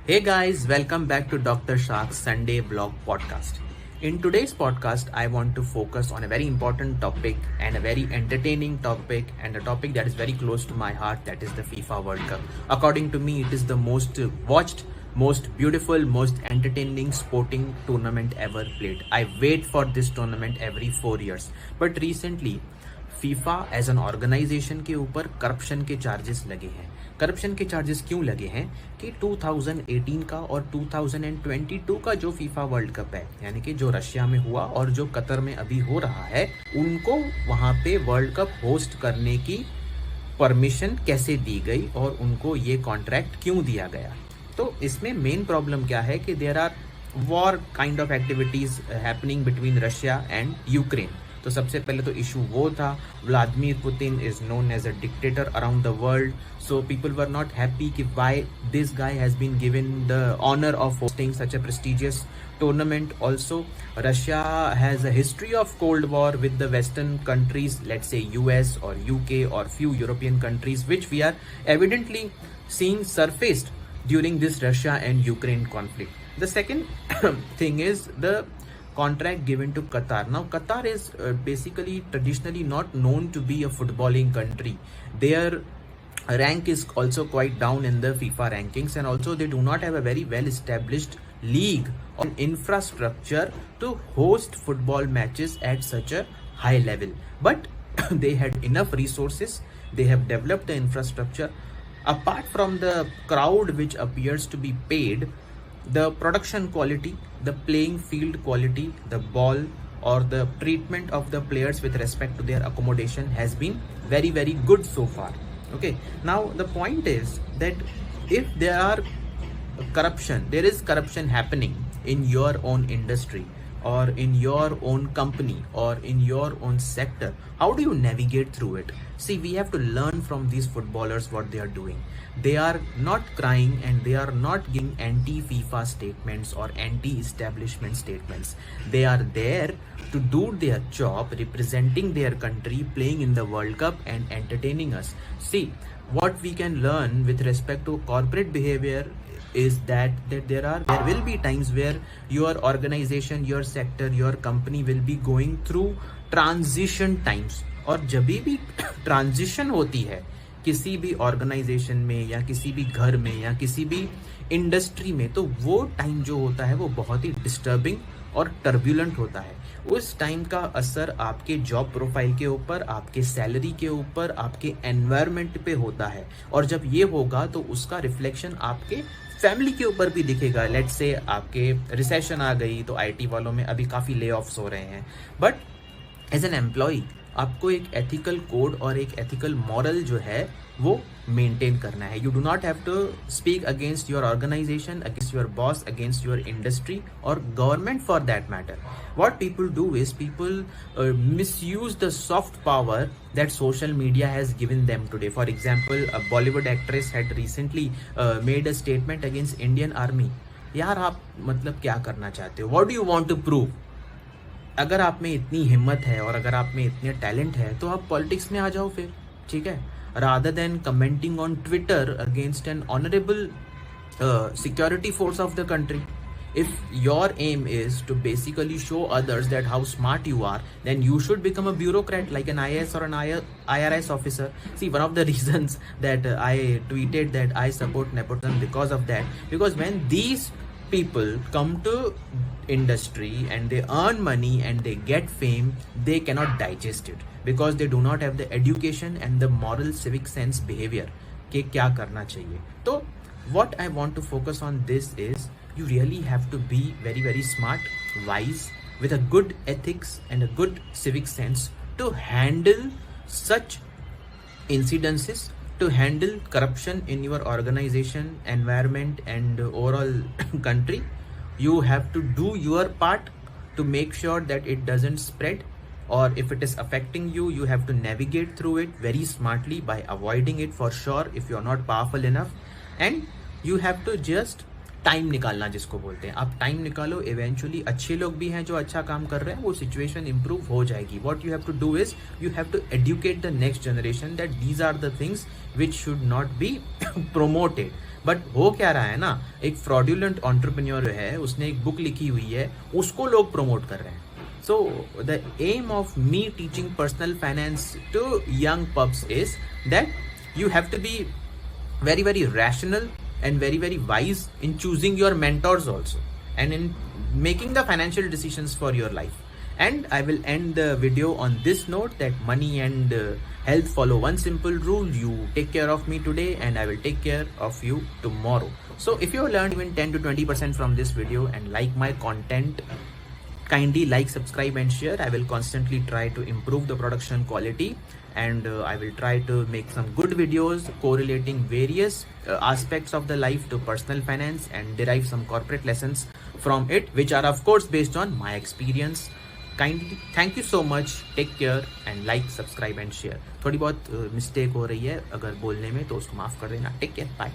Hey guys, welcome back to Dr. Shark's Sunday Vlog podcast. In today's podcast, I want to focus on a very important topic and a very entertaining topic and a topic that is very close to my heart, that is the FIFA World Cup. According to me, it is the most watched, most beautiful, most entertaining sporting tournament ever played. I wait for this tournament every 4 years. But recently, FIFA as an organization के ऊपर corruption के charges लगे हैं। Corruption के charges क्यों लगे हैं कि 2018 का और 2022 का जो फीफा वर्ल्ड कप है, यानी कि जो रशिया में हुआ और जो कतर में अभी हो रहा है, उनको वहां पे वर्ल्ड कप होस्ट करने की परमिशन कैसे दी गई और उनको ये कॉन्ट्रैक्ट क्यों दिया गया। तो इसमें मेन प्रॉब्लम क्या है कि there are war kind of activities happening between Russia and Ukraine. तो सबसे पहले तो इशू वो था, Vladimir Putin is known as a dictator around the world, so people were not happy कि why this guy has been given the honour of hosting such a prestigious tournament. Also, Russia has a history of Cold War with the Western countries, let's say US or UK or few European countries, which we are evidently seeing surfaced during this Russia and Ukraine conflict. The second thing is the contract given to Qatar. Now, Qatar is basically traditionally not known to be a footballing country. Their rank is also quite down in the FIFA rankings, and also they do not have a very well established league or infrastructure to host football matches at such a high level. But they had enough resources, they have developed the infrastructure. Apart from the crowd which appears to be paid, the production quality, the playing field quality, the ball or the treatment of the players with respect to their accommodation has been very, very good so far. Okay, now the point is that if there is corruption happening in your own industry or in your own company or in your own sector, how do you navigate through it? See, we have to learn from these footballers what they are doing. They are not crying and they are not giving anti-FIFA statements or anti-establishment statements. They are there to do their job, representing their country, playing in the World Cup and entertaining us. See, what we can learn with respect to corporate behavior is that there will be times where your organization, your sector, your company will be going through transition times. और जब भी transition होती है किसी भी organisation में या किसी भी घर में या किसी भी इंडस्ट्री में, तो वो टाइम जो होता है वो बहुत ही डिस्टर्बिंग और टर्बुलेंट होता है। उस टाइम का असर आपके जॉब प्रोफाइल के ऊपर, आपके सैलरी के ऊपर, आपके एनवायरनमेंट पे होता है, और जब ये होगा तो उसका रिफ्लेक्शन आपके फैमिली के ऊपर भी दिखेगा। लेट्स से आपके रिसेशन आ गई तो आईटी वालों में अभी काफ़ी ले ऑफ्स हो रहे हैं, बट एज एन एम्प्लॉय आपको एक एथिकल कोड और एक एथिकल मॉरल जो है वो मेंटेन करना है। You do not have to speak against your organisation, against your boss, against your industry और government for that matter. What people do is people misuse the soft power that social media has given them today. For example, a Bollywood actress had recently made a statement against Indian Army. यार आप मतलब क्या करना चाहते हो? What do you want to prove? अगर आप में इतनी हिम्मत है और अगर आप में इतने टैलेंट है तो आप पॉलिटिक्स में आ जाओ फिर, ठीक है, rather than commenting on Twitter against an honorable security force of the country. If your aim is to basically show others that how smart you are, then you should become a bureaucrat like an IAS or an IRS officer. See, one of the reasons that I tweeted that I support nepotism because of that, because when these people come to industry and they earn money and they get fame, they cannot digest it because they do not have the education and the moral civic sense behavior कि क्या करना चाहिए. तो what I want to focus on this is you really have to be very, very smart, wise, with a good ethics and a good civic sense to handle such incidences, to handle corruption in your organization, environment and overall country. You have to do your part to make sure that it doesn't spread, or if it is affecting you, you have to navigate through it very smartly by avoiding it for sure if you're not powerful enough. And you have to just time निकालना जिसको बोलते हैं, आप time निकालो, eventually अच्छे लोग भी हैं जो अच्छा काम कर रहे हैं, वो सिचुएशन इंप्रूव हो जाएगी. What you have to do is you have to educate the next generation that these are the things which should not be promoted. But हो क्या रहा है ना, एक फ्रॉड्यूलेंट एंटरप्रेन्योर है, उसने एक बुक लिखी हुई है, उसको लोग प्रमोट कर रहे हैं. So the aim of me teaching personal finance to young pups is that you have to be very very rational and very very wise in choosing your mentors also, and in making the financial decisions for your life. And I will end the video on this note that money and health follow one simple rule: you take care of me today and I will take care of you tomorrow. So if you have learned even 10 to 20% from this video and like my content, kindly like, subscribe and share. I will constantly try to improve the production quality, and I will try to make some good videos correlating various aspects of the life to personal finance and derive some corporate lessons from it, which are of course based on my experience. Kindly thank you so much, take care and like, subscribe and share. थोड़ी बहुत mistake हो रही है अगर बोलने में तो उसको माफ कर देना. Take care, bye.